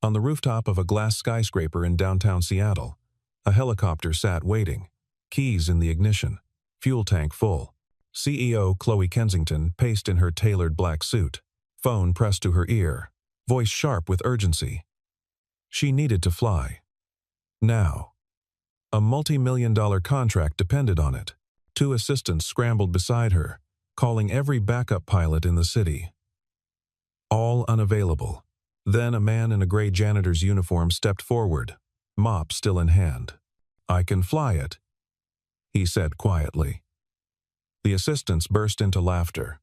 On the rooftop of a glass skyscraper in downtown Seattle, a helicopter sat waiting, keys in the ignition, fuel tank full. CEO Chloe Kensington paced in her tailored black suit, phone pressed to her ear, voice sharp with urgency. She needed to fly. Now. A multi-million-dollar contract depended on it. 2 assistants scrambled beside her, calling every backup pilot in the city. All unavailable. Then a man in a gray janitor's uniform stepped forward, mop still in hand. "I can fly it," he said quietly. The assistants burst into laughter.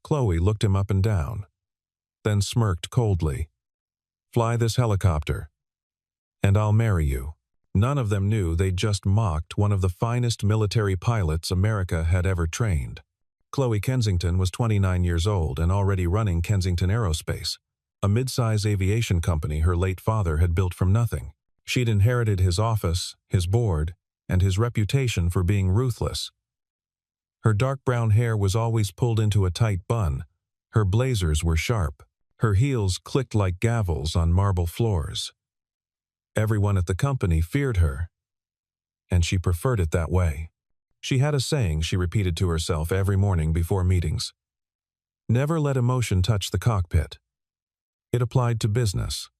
Chloe looked him up and down, then smirked coldly. "Fly this helicopter, and I'll marry you." None of them knew they'd just mocked one of the finest military pilots America had ever trained. Chloe Kensington was 29 years old and already running Kensington Aerospace, a mid-size aviation company her late father had built from nothing. She'd inherited his office, his board, and his reputation for being ruthless. Her dark brown hair was always pulled into a tight bun. Her blazers were sharp. Her heels clicked like gavels on marble floors. Everyone at the company feared her, and she preferred it that way. She had a saying she repeated to herself every morning before meetings. Never let emotion touch the cockpit. It applied to business.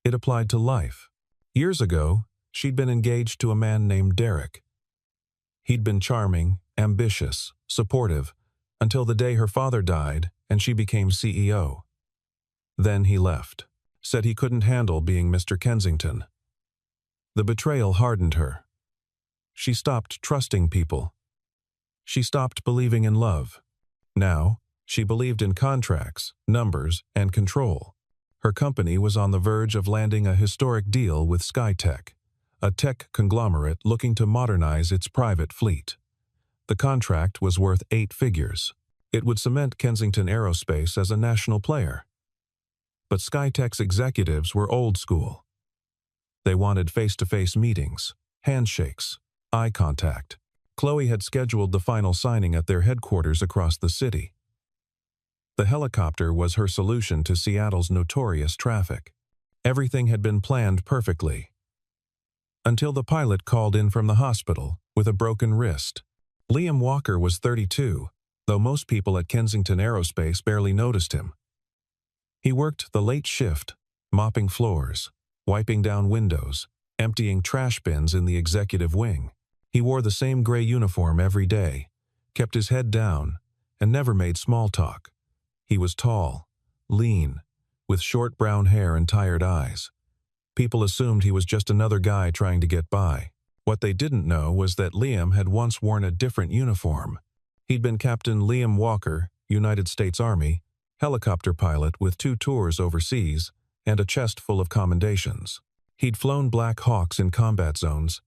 It applied to life. Years ago, she'd been engaged to a man named Derek. He'd been charming, ambitious, supportive, until the day her father died and she became CEO. Then he left. Said he couldn't handle being Mr. Kensington. The betrayal hardened her. She stopped trusting people. She stopped believing in love. Now, she believed in contracts, numbers, and control. Her company was on the verge of landing a historic deal with SkyTech, a tech conglomerate looking to modernize its private fleet. The contract was worth 8 figures. It would cement Kensington Aerospace as a national player. But SkyTech's executives were old school. They wanted face-to-face meetings, handshakes, eye contact. Chloe had scheduled the final signing at their headquarters across the city. The helicopter was her solution to Seattle's notorious traffic. Everything had been planned perfectly. Until the pilot called in from the hospital with a broken wrist. Liam Walker was 32, though most people at Kensington Aerospace barely noticed him. He worked the late shift, mopping floors, wiping down windows, emptying trash bins in the executive wing. He wore the same gray uniform every day, kept his head down, and never made small talk. He was tall, lean, with short brown hair and tired eyes. People assumed he was just another guy trying to get by. What they didn't know was that Liam had once worn a different uniform. He'd been Captain Liam Walker, United States Army, helicopter pilot with 2 tours overseas and a chest full of commendations. He'd flown Black Hawks in combat zones,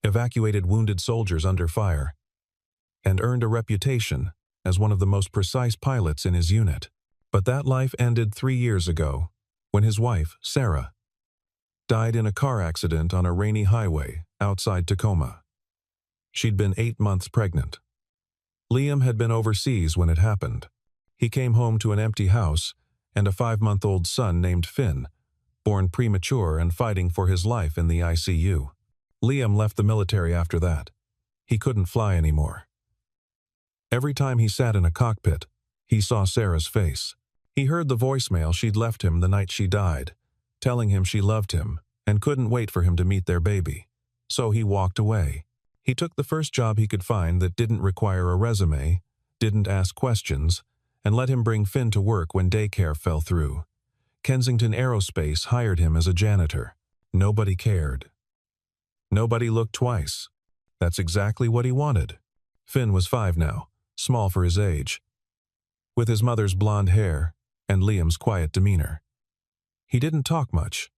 evacuated wounded soldiers under fire, and earned a reputation as one of the most precise pilots in his unit. But that life ended 3 years ago, when his wife, Sarah, died in a car accident on a rainy highway outside Tacoma. She'd been 8 months pregnant. Liam had been overseas when it happened. He came home to an empty house and a 5-month-old son named Finn, born premature and fighting for his life in the ICU. Liam left the military after that. He couldn't fly anymore. Every time he sat in a cockpit, he saw Sarah's face. He heard the voicemail she'd left him the night she died, telling him she loved him and couldn't wait for him to meet their baby. So he walked away. He took the first job he could find that didn't require a resume, didn't ask questions, and let him bring Finn to work when daycare fell through. Kensington Aerospace hired him as a janitor. Nobody cared. Nobody looked twice. That's exactly what he wanted. Finn was 5 now, small for his age, with his mother's blonde hair and Liam's quiet demeanor. He didn't talk much,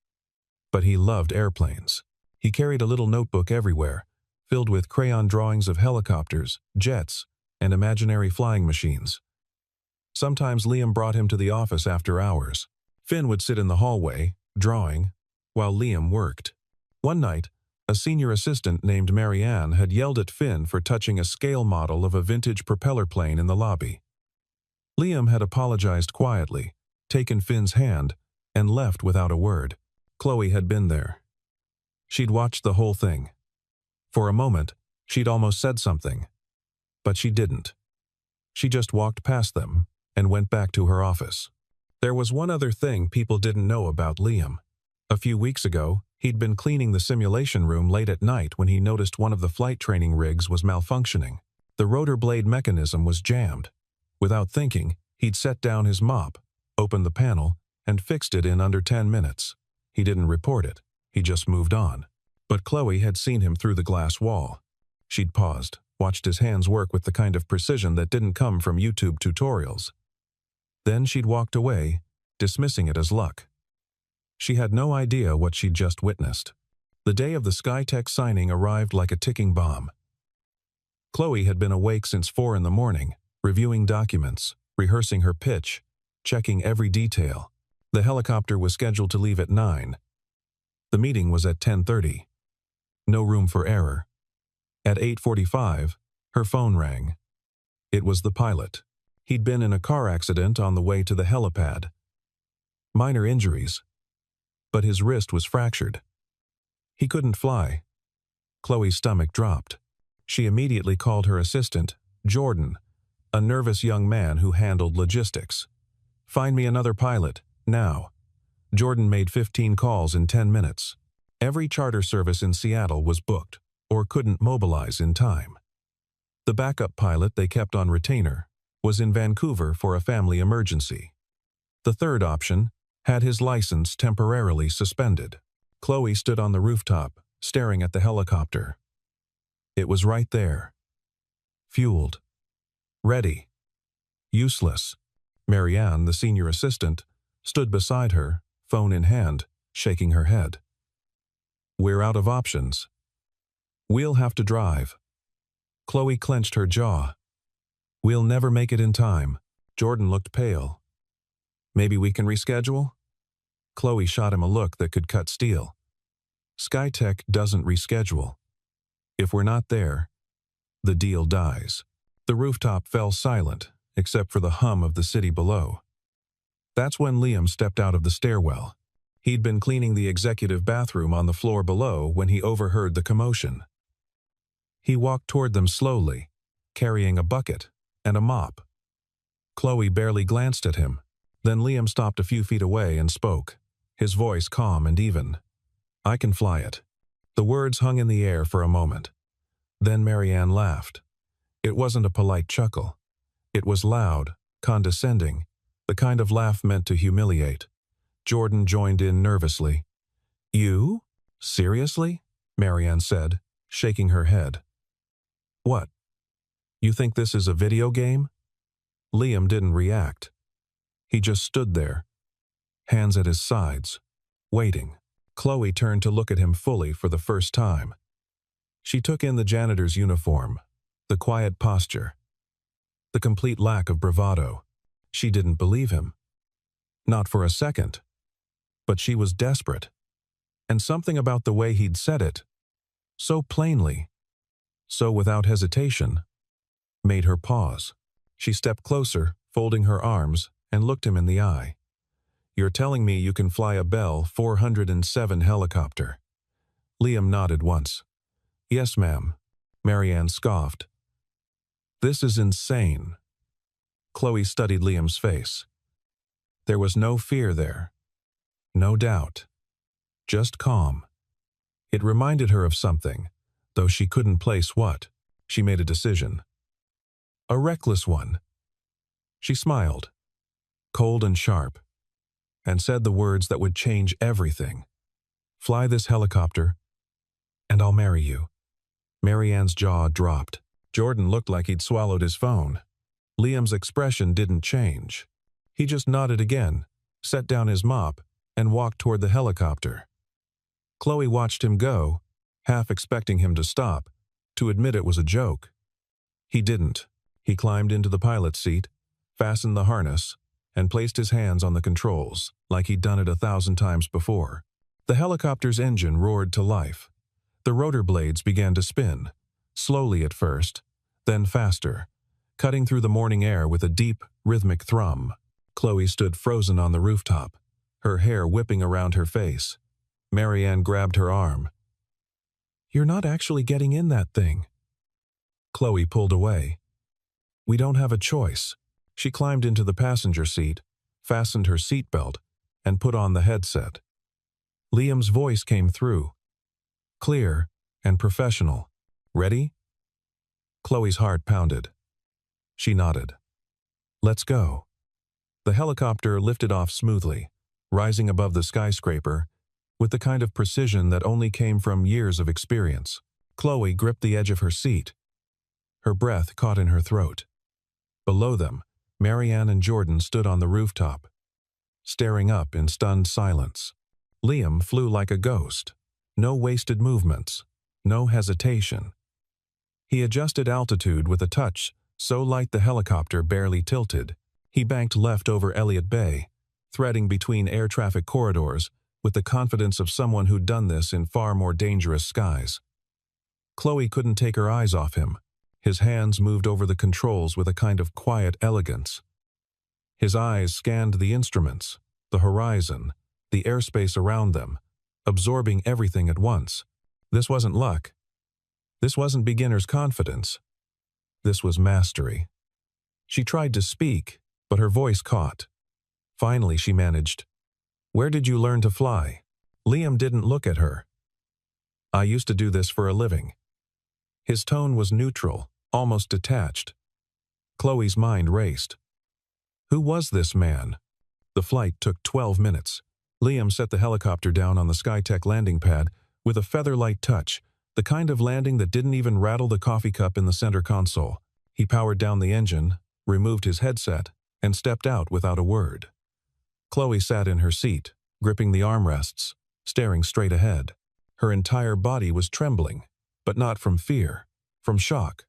but he loved airplanes. He carried a little notebook everywhere, filled with crayon drawings of helicopters, jets, and imaginary flying machines. Sometimes Liam brought him to the office after hours. Finn would sit in the hallway, drawing, while Liam worked. One night, a senior assistant named Marianne had yelled at Finn for touching a scale model of a vintage propeller plane in the lobby. Liam had apologized quietly, taken Finn's hand, and left without a word. Chloe had been there. She'd watched the whole thing. For a moment, she'd almost said something, but she didn't. She just walked past them and went back to her office. There was one other thing people didn't know about Liam. A few weeks ago, he'd been cleaning the simulation room late at night when he noticed one of the flight training rigs was malfunctioning. The rotor blade mechanism was jammed. Without thinking, he'd set down his mop, opened the panel, and fixed it in under 10 minutes. He didn't report it. He just moved on. But Chloe had seen him through the glass wall. She'd paused, watched his hands work with the kind of precision that didn't come from YouTube tutorials. Then she'd walked away, dismissing it as luck. She had no idea what she'd just witnessed. The day of the SkyTech signing arrived like a ticking bomb. Chloe had been awake since 4 in the morning, reviewing documents, rehearsing her pitch, checking every detail. The helicopter was scheduled to leave at 9. The meeting was at 10:30. No room for error. At 8:45, her phone rang. It was the pilot. He'd been in a car accident on the way to the helipad. Minor injuries, but his wrist was fractured. He couldn't fly. Chloe's stomach dropped. She immediately called her assistant, Jordan, a nervous young man who handled logistics. "Find me another pilot, now." Jordan made 15 calls in 10 minutes. Every charter service in Seattle was booked or couldn't mobilize in time. The backup pilot they kept on retainer was in Vancouver for a family emergency. The third option had his license temporarily suspended. Chloe stood on the rooftop, staring at the helicopter. It was right there. Fueled. Ready. Useless. Marianne, the senior assistant, stood beside her, phone in hand, shaking her head. "We're out of options. We'll have to drive." Chloe clenched her jaw. "We'll never make it in time." Jordan looked pale. "Maybe we can reschedule?" Chloe shot him a look that could cut steel. SkyTech doesn't reschedule. If we're not there, the deal dies. The rooftop fell silent, except for the hum of the city below. That's when Liam stepped out of the stairwell. He'd been cleaning the executive bathroom on the floor below when he overheard the commotion. He walked toward them slowly, carrying a bucket and a mop. Chloe barely glanced at him. Then Liam stopped a few feet away and spoke, his voice calm and even. "I can fly it." The words hung in the air for a moment. Then Marianne laughed. It wasn't a polite chuckle. It was loud, condescending, the kind of laugh meant to humiliate. Jordan joined in nervously. "You? Seriously?" Marianne said, shaking her head. "What? You think this is a video game?" Liam didn't react. He just stood there, hands at his sides, waiting. Chloe turned to look at him fully for the first time. She took in the janitor's uniform, the quiet posture, the complete lack of bravado. She didn't believe him. Not for a second. But she was desperate. And something about the way he'd said it, so plainly, so without hesitation, made her pause. She stepped closer, folding her arms, and looked him in the eye. "You're telling me you can fly a Bell 407 helicopter?" Liam nodded once. "Yes, ma'am." Marianne scoffed. "This is insane." Chloe studied Liam's face. There was no fear there. No doubt. Just calm. It reminded her of something, though she couldn't place what. She made a decision. A reckless one. She smiled, cold and sharp, and said the words that would change everything. "Fly this helicopter, and I'll marry you." Marianne's jaw dropped. Jordan looked like he'd swallowed his phone. Liam's expression didn't change. He just nodded again, set down his mop, and walked toward the helicopter. Chloe watched him go, half expecting him to stop, to admit it was a joke. He didn't. He climbed into the pilot's seat, fastened the harness, and placed his hands on the controls, like he'd done it 1,000 times before. The helicopter's engine roared to life. The rotor blades began to spin, slowly at first, then faster, cutting through the morning air with a deep, rhythmic thrum. Chloe stood frozen on the rooftop, her hair whipping around her face. Marianne grabbed her arm. "You're not actually getting in that thing." Chloe pulled away. "We don't have a choice." She climbed into the passenger seat, fastened her seatbelt, and put on the headset. Liam's voice came through, clear and professional. "Ready?" Chloe's heart pounded. She nodded. "Let's go." The helicopter lifted off smoothly, rising above the skyscraper, with the kind of precision that only came from years of experience. Chloe gripped the edge of her seat. Her breath caught in her throat. Below them, Marianne and Jordan stood on the rooftop, staring up in stunned silence. Liam flew like a ghost. No wasted movements, no hesitation. He adjusted altitude with a touch so light the helicopter barely tilted. He banked left over Elliott Bay, threading between air traffic corridors with the confidence of someone who'd done this in far more dangerous skies. Chloe couldn't take her eyes off him. His hands moved over the controls with a kind of quiet elegance. His eyes scanned the instruments, the horizon, the airspace around them, absorbing everything at once. This wasn't luck. This wasn't beginner's confidence. This was mastery. She tried to speak, but her voice caught. Finally, she managed, "Where did you learn to fly?" Liam didn't look at her. "I used to do this for a living." His tone was neutral, almost detached. Chloe's mind raced. Who was this man? The flight took 12 minutes. Liam set the helicopter down on the Skytech landing pad with a feather-light touch, the kind of landing that didn't even rattle the coffee cup in the center console. He powered down the engine, removed his headset, and stepped out without a word. Chloe sat in her seat, gripping the armrests, staring straight ahead. Her entire body was trembling, but not from fear, from shock,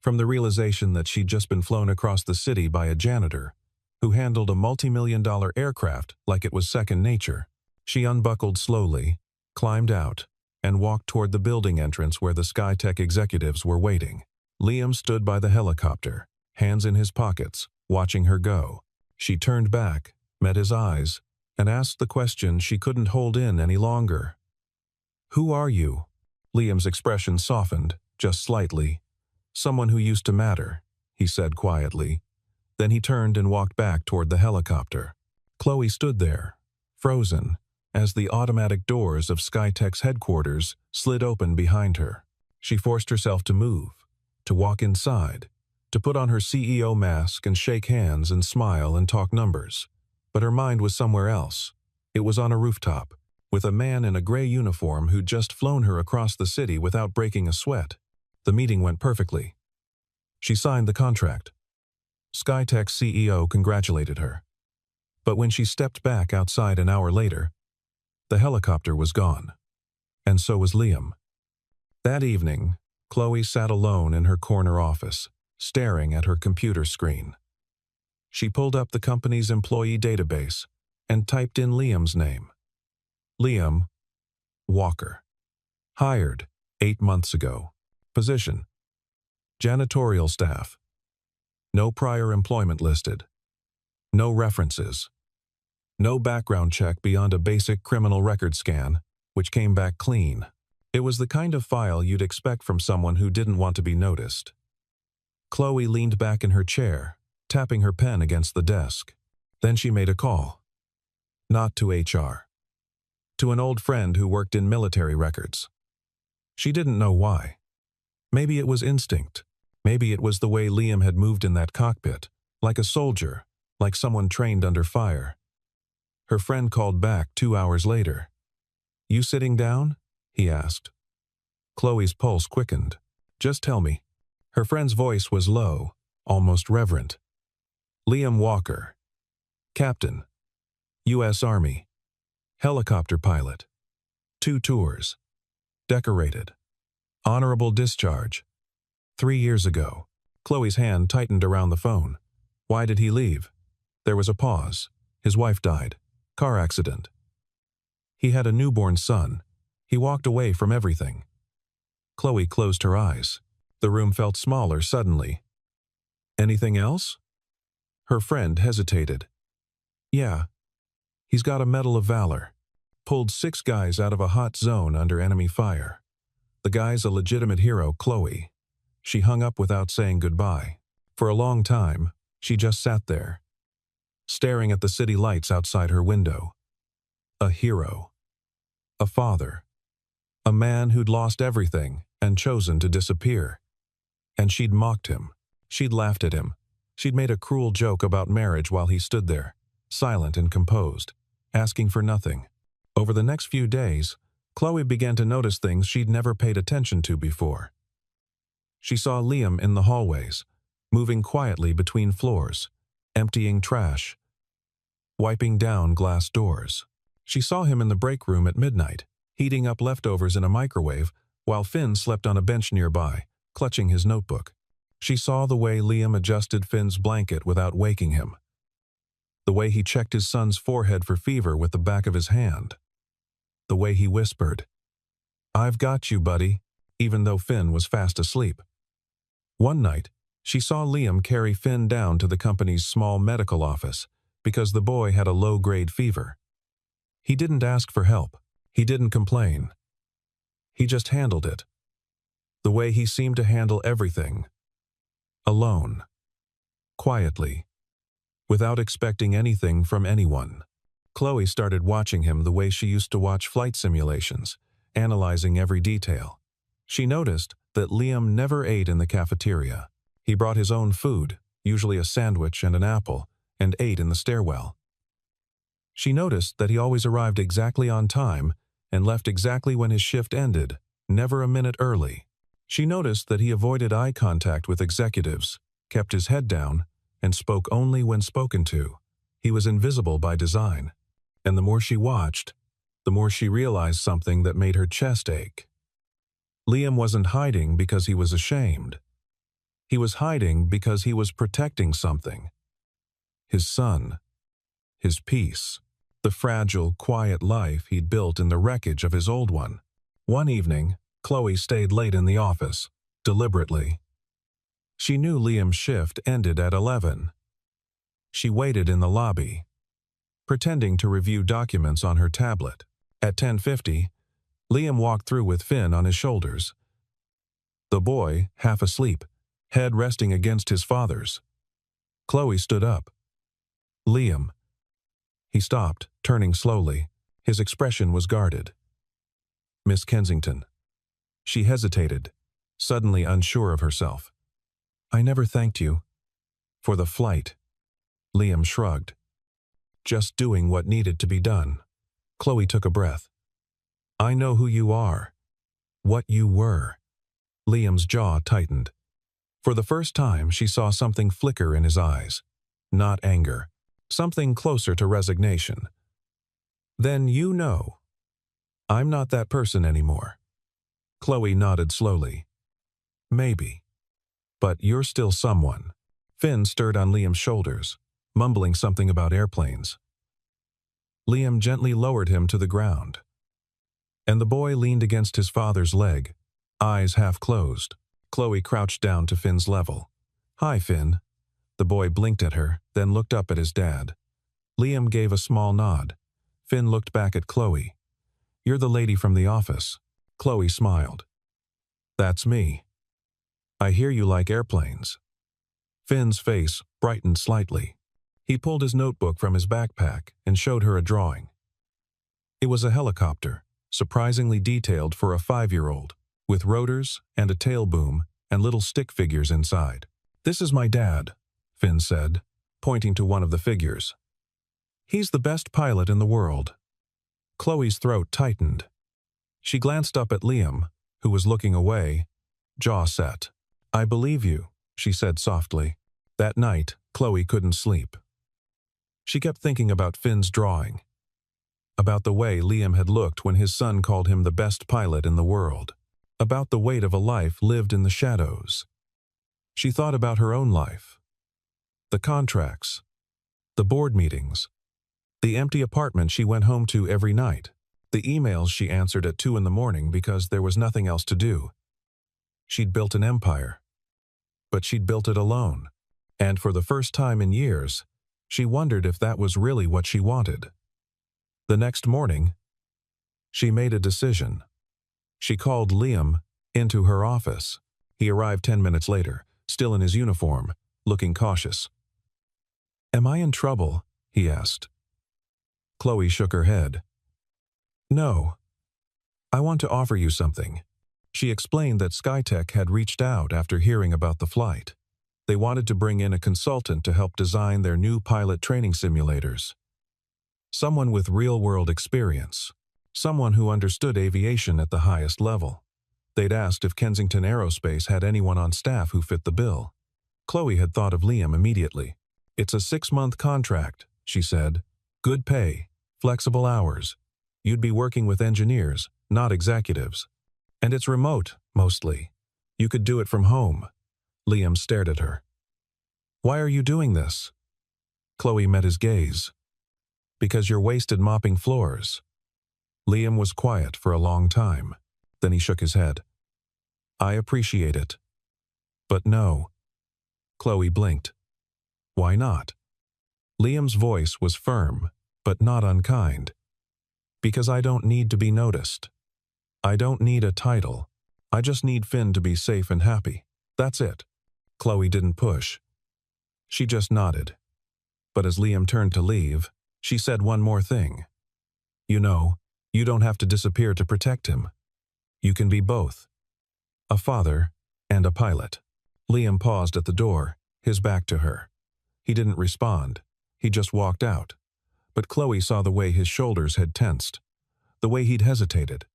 from the realization that she'd just been flown across the city by a janitor who handled a multi-million-dollar aircraft like it was second nature. She unbuckled slowly, climbed out, and walked toward the building entrance where the Skytech executives were waiting. Liam stood by the helicopter, hands in his pockets, watching her go. She turned back, met his eyes, and asked the question she couldn't hold in any longer. "Who are you?" Liam's expression softened, just slightly. "Someone who used to matter," he said quietly. Then he turned and walked back toward the helicopter. Chloe stood there, frozen, as the automatic doors of Skytech's headquarters slid open behind her. She forced herself to move, to walk inside, to put on her CEO mask and shake hands and smile and talk numbers. But her mind was somewhere else. It was on a rooftop, with a man in a gray uniform who'd just flown her across the city without breaking a sweat. The meeting went perfectly. She signed the contract. Skytech's CEO congratulated her. But when she stepped back outside an hour later, the helicopter was gone. And so was Liam. That evening, Chloe sat alone in her corner office, staring at her computer screen. She pulled up the company's employee database and typed in Liam's name. Liam Walker. Hired 8 months ago. Position: janitorial staff. No prior employment listed. No references. No background check beyond a basic criminal record scan, which came back clean. It was the kind of file you'd expect from someone who didn't want to be noticed. Chloe leaned back in her chair, tapping her pen against the desk. Then she made a call. Not to HR. To an old friend who worked in military records. She didn't know why. Maybe it was instinct. Maybe it was the way Liam had moved in that cockpit, like a soldier, like someone trained under fire. Her friend called back 2 hours later. "You sitting down?" he asked. Chloe's pulse quickened. "Just tell me." Her friend's voice was low, almost reverent. Liam Walker. Captain. U.S. Army. Helicopter pilot. 2 tours. Decorated. Honorable discharge. 3 years ago. Chloe's hand tightened around the phone. Why did he leave? There was a pause. His wife died. Car accident. He had a newborn son. He walked away from everything. Chloe closed her eyes. The room felt smaller suddenly. Anything else? Her friend hesitated. Yeah. He's got a Medal of Valor. Pulled 6 guys out of a hot zone under enemy fire. The guy's a legitimate hero, Chloe. She hung up without saying goodbye. For a long time, she just sat there, staring at the city lights outside her window. A hero. A father. A man who'd lost everything and chosen to disappear. And she'd mocked him. She'd laughed at him. She'd made a cruel joke about marriage while he stood there, silent and composed, asking for nothing. Over the next few days, Chloe began to notice things she'd never paid attention to before. She saw Liam in the hallways, moving quietly between floors, emptying trash, wiping down glass doors. She saw him in the break room at midnight, heating up leftovers in a microwave while Finn slept on a bench nearby, clutching his notebook. She saw the way Liam adjusted Finn's blanket without waking him, the way he checked his son's forehead for fever with the back of his hand, the way he whispered, "I've got you, buddy," even though Finn was fast asleep. One night, she saw Liam carry Finn down to the company's small medical office because the boy had a low-grade fever. He didn't ask for help. He didn't complain. He just handled it. The way he seemed to handle everything. Alone. Quietly. Without expecting anything from anyone. Chloe started watching him the way she used to watch flight simulations, analyzing every detail. She noticed that Liam never ate in the cafeteria. He brought his own food, usually a sandwich and an apple, and ate in the stairwell. She noticed that he always arrived exactly on time and left exactly when his shift ended, never a minute early. She noticed that he avoided eye contact with executives, kept his head down, and spoke only when spoken to. He was invisible by design. And the more she watched, the more she realized something that made her chest ache. Liam wasn't hiding because he was ashamed. He was hiding because he was protecting something. His son. His peace. The fragile, quiet life he'd built in the wreckage of his old one. One evening, Chloe stayed late in the office, deliberately. She knew Liam's shift ended at 11. She waited in the lobby, pretending to review documents on her tablet. At 10:50, Liam walked through with Finn on his shoulders. The boy, half asleep, head resting against his father's. Chloe stood up. "Liam." He stopped, turning slowly. His expression was guarded. "Miss Kensington." She hesitated, suddenly unsure of herself. "I never thanked you." "For the flight." Liam shrugged. "Just doing what needed to be done." Chloe took a breath. "I know who you are. What you were." Liam's jaw tightened. For the first time, she saw something flicker in his eyes. Not anger. Something closer to resignation. "Then you know. I'm not that person anymore." Chloe nodded slowly. "Maybe. But you're still someone." Finn stirred on Liam's shoulders, mumbling something about airplanes. Liam gently lowered him to the ground. And the boy leaned against his father's leg, eyes half closed. Chloe crouched down to Finn's level. "Hi, Finn." The boy blinked at her, then looked up at his dad. Liam gave a small nod. Finn looked back at Chloe. "You're the lady from the office." Chloe smiled. "That's me. I hear you like airplanes." Finn's face brightened slightly. He pulled his notebook from his backpack and showed her a drawing. It was a helicopter, surprisingly detailed for a 5-year-old, with rotors and a tail boom and little stick figures inside. "This is my dad," Finn said, pointing to one of the figures. "He's the best pilot in the world." Chloe's throat tightened. She glanced up at Liam, who was looking away, jaw set. "I believe you," she said softly. That night, Chloe couldn't sleep. She kept thinking about Finn's drawing, about the way Liam had looked when his son called him the best pilot in the world, about the weight of a life lived in the shadows. She thought about her own life. The contracts, the board meetings, the empty apartment she went home to every night, the emails she answered at 2 in the morning because there was nothing else to do. She'd built an empire, but she'd built it alone, and for the first time in years, she wondered if that was really what she wanted. The next morning, she made a decision. She called Liam into her office. He arrived 10 minutes later, still in his uniform, looking cautious. "Am I in trouble?" he asked. Chloe shook her head. "No. I want to offer you something." She explained that Skytech had reached out after hearing about the flight. They wanted to bring in a consultant to help design their new pilot training simulators. Someone with real-world experience. Someone who understood aviation at the highest level. They'd asked if Kensington Aerospace had anyone on staff who fit the bill. Chloe had thought of Liam immediately. "It's a 6-month contract," she said. "Good pay, flexible hours. You'd be working with engineers, not executives. And it's remote, mostly. You could do it from home." Liam stared at her. "Why are you doing this?" Chloe met his gaze. "Because you're wasted mopping floors." Liam was quiet for a long time. Then he shook his head. "I appreciate it. But no." Chloe blinked. "Why not?" Liam's voice was firm, but not unkind. "Because I don't need to be noticed. I don't need a title. I just need Finn to be safe and happy. That's it." Chloe didn't push. She just nodded. But as Liam turned to leave, she said one more thing. "You know, you don't have to disappear to protect him. You can be both. A father and a pilot." Liam paused at the door, his back to her. He didn't respond. He just walked out. But Chloe saw the way his shoulders had tensed. The way he'd hesitated.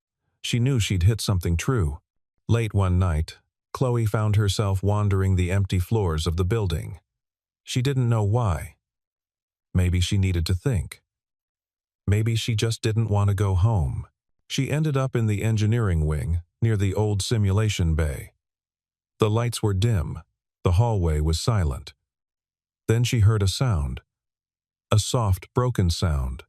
She knew she'd hit something true. Late one night, Chloe found herself wandering the empty floors of the building. She didn't know why. Maybe she needed to think. Maybe she just didn't want to go home. She ended up in the engineering wing, near the old simulation bay. The lights were dim. The hallway was silent. Then she heard a sound. A soft, broken sound.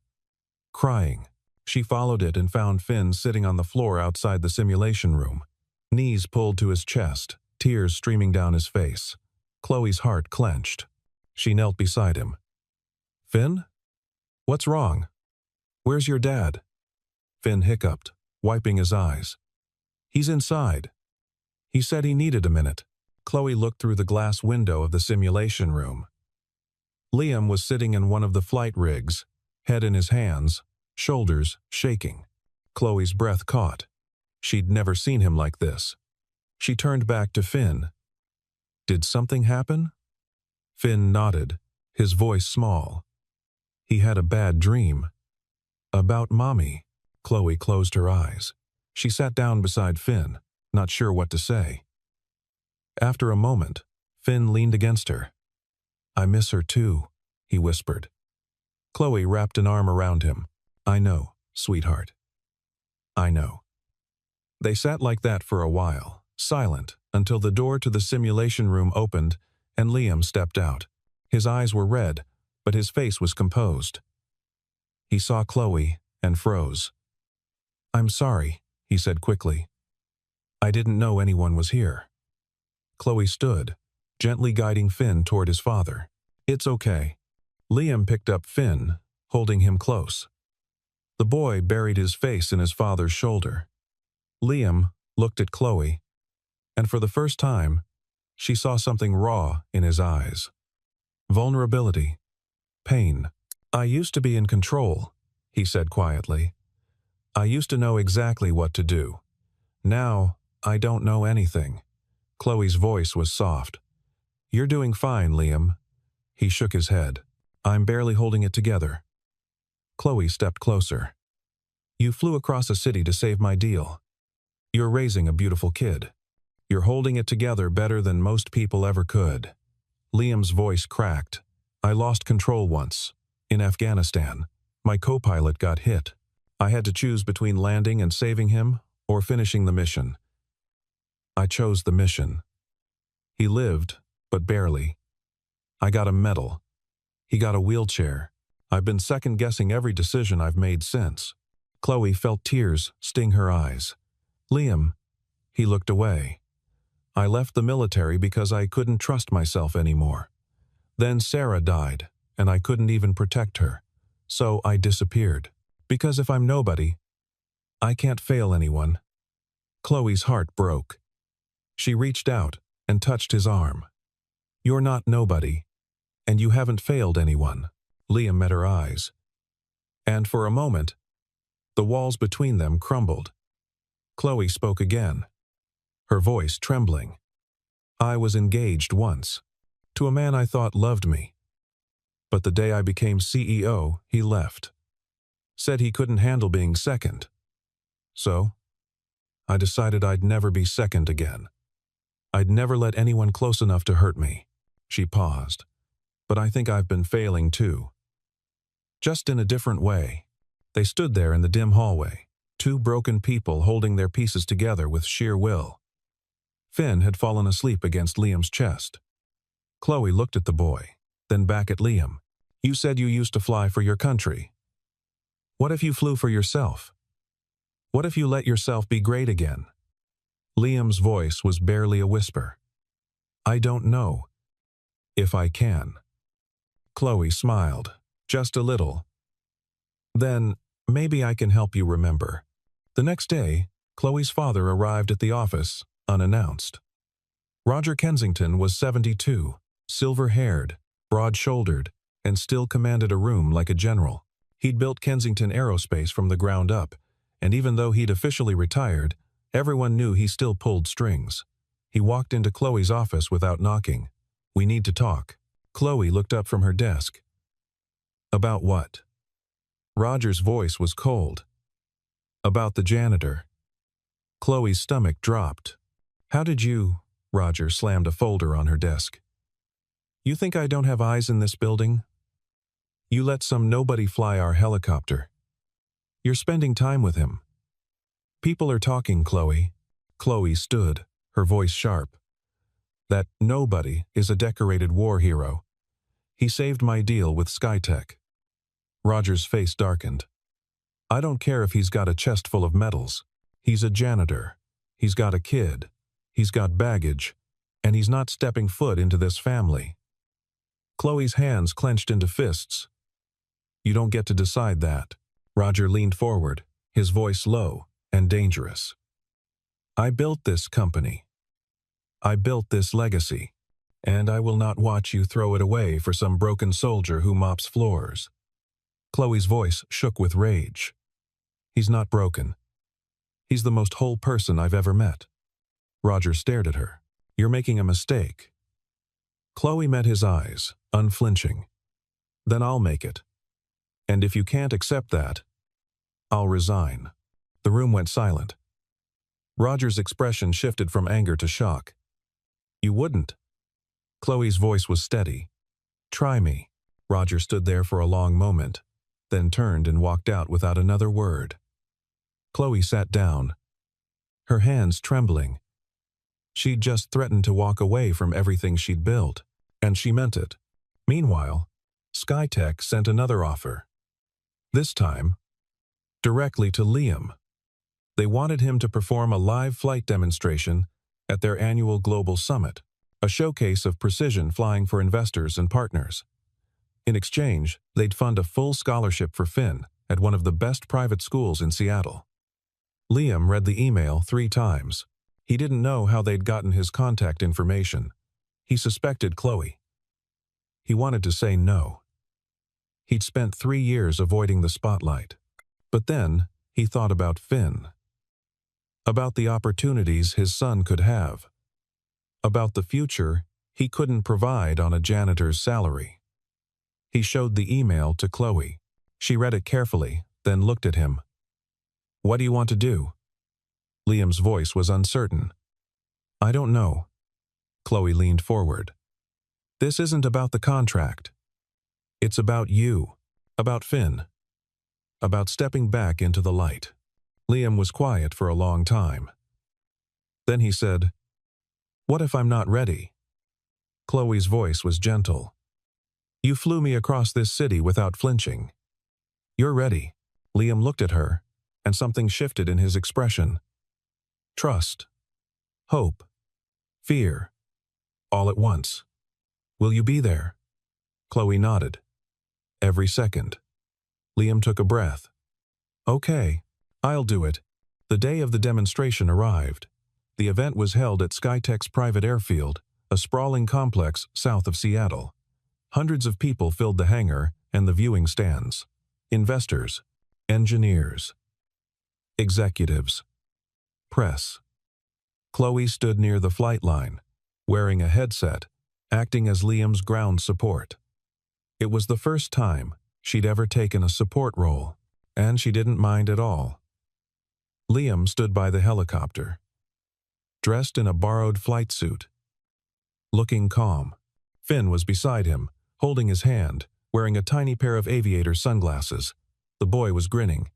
Crying. She followed it and found Finn sitting on the floor outside the simulation room. Knees pulled to his chest, tears streaming down his face. Chloe's heart clenched. She knelt beside him. "Finn? What's wrong? Where's your dad?" Finn hiccuped, wiping his eyes. "He's inside. He said he needed a minute." Chloe looked through the glass window of the simulation room. Liam was sitting in one of the flight rigs, head in his hands, shoulders shaking. Chloe's breath caught. She'd never seen him like this. She turned back to Finn. "Did something happen?" Finn nodded, his voice small. "He had a bad dream." "About Mommy." Chloe closed her eyes. She sat down beside Finn, not sure what to say. After a moment, Finn leaned against her. "I miss her too," he whispered. Chloe wrapped an arm around him. "I know, sweetheart. I know." They sat like that for a while, silent, until the door to the simulation room opened and Liam stepped out. His eyes were red, but his face was composed. He saw Chloe and froze. "I'm sorry," he said quickly. "I didn't know anyone was here." Chloe stood, gently guiding Finn toward his father. "It's okay." Liam picked up Finn, holding him close. The boy buried his face in his father's shoulder. Liam looked at Chloe, and for the first time, she saw something raw in his eyes. Vulnerability. Pain. "I used to be in control," he said quietly. "I used to know exactly what to do. Now, I don't know anything." Chloe's voice was soft. "You're doing fine, Liam." He shook his head. "I'm barely holding it together." Chloe stepped closer. "You flew across a city to save my deal. You're raising a beautiful kid. You're holding it together better than most people ever could." Liam's voice cracked. "I lost control once. In Afghanistan. My co-pilot got hit. I had to choose between landing and saving him or finishing the mission. I chose the mission. He lived, but barely. I got a medal. He got a wheelchair. I've been second-guessing every decision I've made since." Chloe felt tears sting her eyes. "Liam." He looked away. "I left the military because I couldn't trust myself anymore. Then Sarah died, and I couldn't even protect her. So I disappeared. Because if I'm nobody, I can't fail anyone. Chloe's heart broke. She reached out and touched his arm. You're not nobody, and you haven't failed anyone. Liam met her eyes. And for a moment, the walls between them crumbled. Chloe spoke again, her voice trembling. I was engaged once, to a man I thought loved me. But the day I became CEO, he left. Said he couldn't handle being second. So, I decided I'd never be second again. I'd never let anyone close enough to hurt me. She paused. But I think I've been failing too. Just in a different way. They stood there in the dim hallway, two broken people holding their pieces together with sheer will. Finn had fallen asleep against Liam's chest. Chloe looked at the boy, then back at Liam. You said you used to fly for your country. What if you flew for yourself? What if you let yourself be great again? Liam's voice was barely a whisper. I don't know if I can. Chloe smiled, just a little. Then, maybe I can help you remember. The next day, Chloe's father arrived at the office, unannounced. Roger Kensington was 72, silver-haired, broad-shouldered, and still commanded a room like a general. He'd built Kensington Aerospace from the ground up, and even though he'd officially retired, everyone knew he still pulled strings. He walked into Chloe's office without knocking. We need to talk. Chloe looked up from her desk. About what? Roger's voice was cold. About the janitor. Chloe's stomach dropped. How did you? Roger slammed a folder on her desk. You think I don't have eyes in this building? You let some nobody fly our helicopter. You're spending time with him. People are talking, Chloe. Chloe stood, her voice sharp. That nobody is a decorated war hero. He saved my deal with Skytech. Roger's face darkened. I don't care if he's got a chest full of medals. He's a janitor. He's got a kid. He's got baggage. And he's not stepping foot into this family. Chloe's hands clenched into fists. You don't get to decide that. Roger leaned forward, his voice low and dangerous. I built this company. I built this legacy. And I will not watch you throw it away for some broken soldier who mops floors. Chloe's voice shook with rage. He's not broken. He's the most whole person I've ever met. Roger stared at her. You're making a mistake. Chloe met his eyes, unflinching. Then I'll make it. And if you can't accept that, I'll resign. The room went silent. Roger's expression shifted from anger to shock. You wouldn't. Chloe's voice was steady. Try me. Roger stood there for a long moment, then turned and walked out without another word. Chloe sat down, her hands trembling. She'd just threatened to walk away from everything she'd built, and she meant it. Meanwhile, Skytech sent another offer. This time, directly to Liam. They wanted him to perform a live flight demonstration at their annual global summit, a showcase of precision flying for investors and partners. In exchange, they'd fund a full scholarship for Finn at one of the best private schools in Seattle. Liam read the email 3 times. He didn't know how they'd gotten his contact information. He suspected Chloe. He wanted to say no. He'd spent 3 years avoiding the spotlight. But then, he thought about Finn. About the opportunities his son could have. About the future he couldn't provide on a janitor's salary. He showed the email to Chloe. She read it carefully, then looked at him. What do you want to do? Liam's voice was uncertain. I don't know. Chloe leaned forward. This isn't about the contract. It's about you, about Finn, about stepping back into the light. Liam was quiet for a long time. Then he said, What if I'm not ready? Chloe's voice was gentle. You flew me across this city without flinching. You're ready. Liam looked at her, and something shifted in his expression. Trust, hope, fear, all at once. Will you be there? Chloe nodded. Every second. Liam took a breath. Okay, I'll do it. The day of the demonstration arrived. The event was held at Skytech's private airfield, a sprawling complex south of Seattle. Hundreds of people filled the hangar and the viewing stands. Investors, engineers, executives, press. Chloe stood near the flight line, wearing a headset, acting as Liam's ground support. It was the first time she'd ever taken a support role, and she didn't mind at all. Liam stood by the helicopter, dressed in a borrowed flight suit, looking calm. Finn was beside him, holding his hand, wearing a tiny pair of aviator sunglasses. The boy was grinning.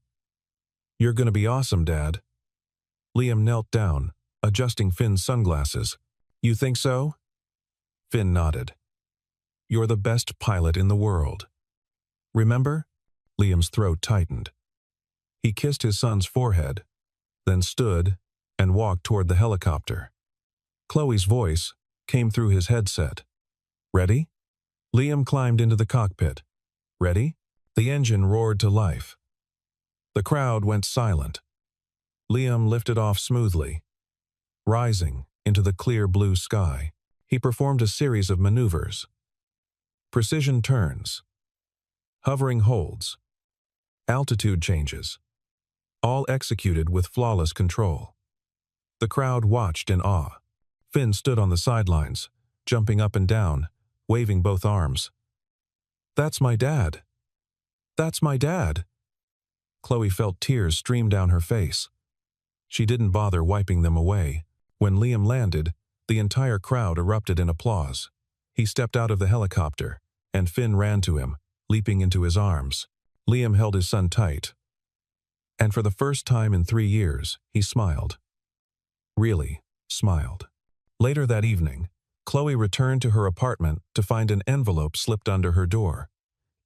"You're gonna be awesome, Dad." Liam knelt down, adjusting Finn's sunglasses. "You think so?" Finn nodded. "You're the best pilot in the world. Remember?" Liam's throat tightened. He kissed his son's forehead, then stood and walked toward the helicopter. Chloe's voice came through his headset. "Ready?" Liam climbed into the cockpit. "Ready?" The engine roared to life. The crowd went silent. Liam lifted off smoothly, rising into the clear blue sky. He performed a series of maneuvers. Precision turns, hovering holds, altitude changes, all executed with flawless control. The crowd watched in awe. Finn stood on the sidelines, jumping up and down, waving both arms. "That's my dad! That's my dad!" Chloe felt tears stream down her face. She didn't bother wiping them away. When Liam landed, the entire crowd erupted in applause. He stepped out of the helicopter, and Finn ran to him, leaping into his arms. Liam held his son tight. And for the first time in 3 years, he smiled. Really smiled. Later that evening, Chloe returned to her apartment to find an envelope slipped under her door.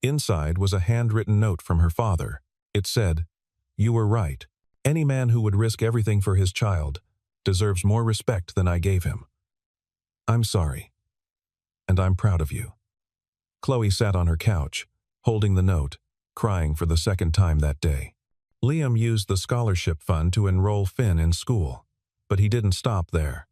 Inside was a handwritten note from her father. It said, "You were right. Any man who would risk everything for his child deserves more respect than I gave him. I'm sorry, and I'm proud of you." Chloe sat on her couch, holding the note, crying for the second time that day. Liam used the scholarship fund to enroll Finn in school, but he didn't stop there.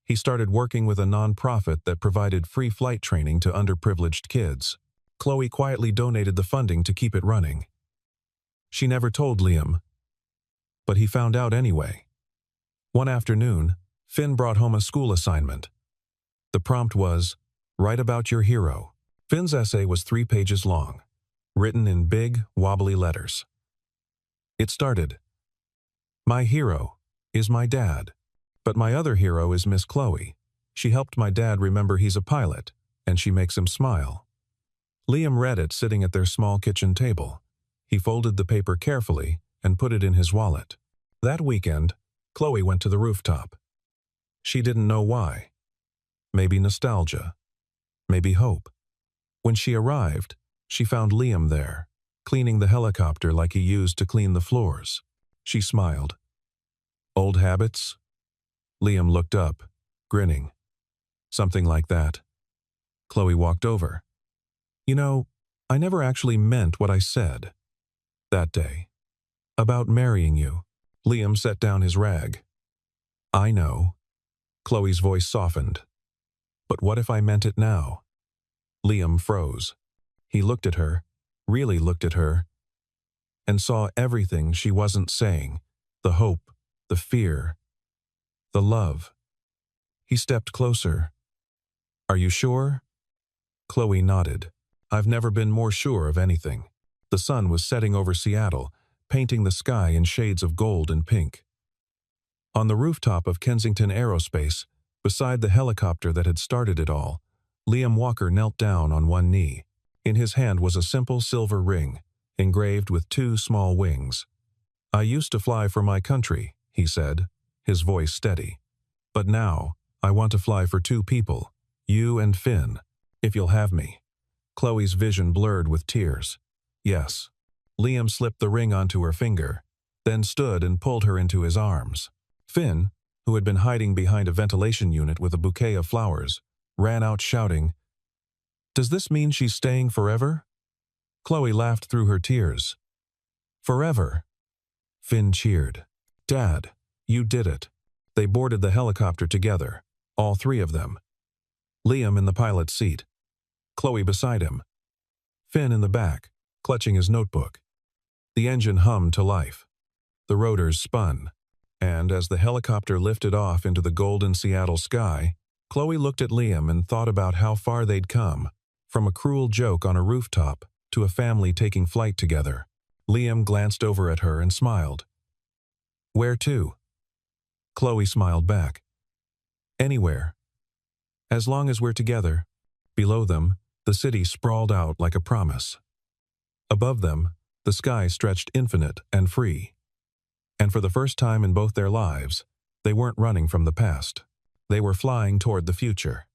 He started working with a non-profit that provided free flight training to underprivileged kids. Chloe quietly donated the funding to keep it running. She never told Liam, but he found out anyway. One afternoon, Finn brought home a school assignment. The prompt was, "Write about your hero." Finn's essay was 3 pages long, written in big, wobbly letters. It started, "My hero is my dad, but my other hero is Miss Chloe. She helped my dad remember he's a pilot, and she makes him smile." Liam read it sitting at their small kitchen table. He folded the paper carefully and put it in his wallet. That weekend, Chloe went to the rooftop. She didn't know why. Maybe nostalgia. Maybe hope. When she arrived, she found Liam there, cleaning the helicopter like he used to clean the floors. She smiled. "Old habits?" Liam looked up, grinning. "Something like that." Chloe walked over. "You know, I never actually meant what I said that day. About marrying you." Liam set down his rag. "I know." Chloe's voice softened. "But what if I meant it now?" Liam froze. He looked at her, really looked at her, and saw everything she wasn't saying. The hope, the fear, the love. He stepped closer. "Are you sure?" Chloe nodded. "I've never been more sure of anything." The sun was setting over Seattle, painting the sky in shades of gold and pink. On the rooftop of Kensington Aerospace, beside the helicopter that had started it all, Liam Walker knelt down on one knee. In his hand was a simple silver ring, engraved with 2 small wings. "I used to fly for my country," he said, his voice steady. "But now, I want to fly for 2 people, you and Finn, if you'll have me." Chloe's vision blurred with tears. "Yes." Liam slipped the ring onto her finger, then stood and pulled her into his arms. Finn, who had been hiding behind a ventilation unit with a bouquet of flowers, ran out shouting, "Does this mean she's staying forever?" Chloe laughed through her tears. "Forever. Finn cheered. Dad, you did it. They boarded the helicopter together, all three of them. Liam in the pilot's seat. Chloe beside him. Finn in the back, clutching his notebook. The engine hummed to life. The rotors spun. And as the helicopter lifted off into the golden Seattle sky, Chloe looked at Liam and thought about how far they'd come, from a cruel joke on a rooftop to a family taking flight together. Liam glanced over at her and smiled. Where to? Chloe smiled back. Anywhere. As long as we're together. Below them, the city sprawled out like a promise. Above them, the sky stretched infinite and free. And for the first time in both their lives, they weren't running from the past. They were flying toward the future.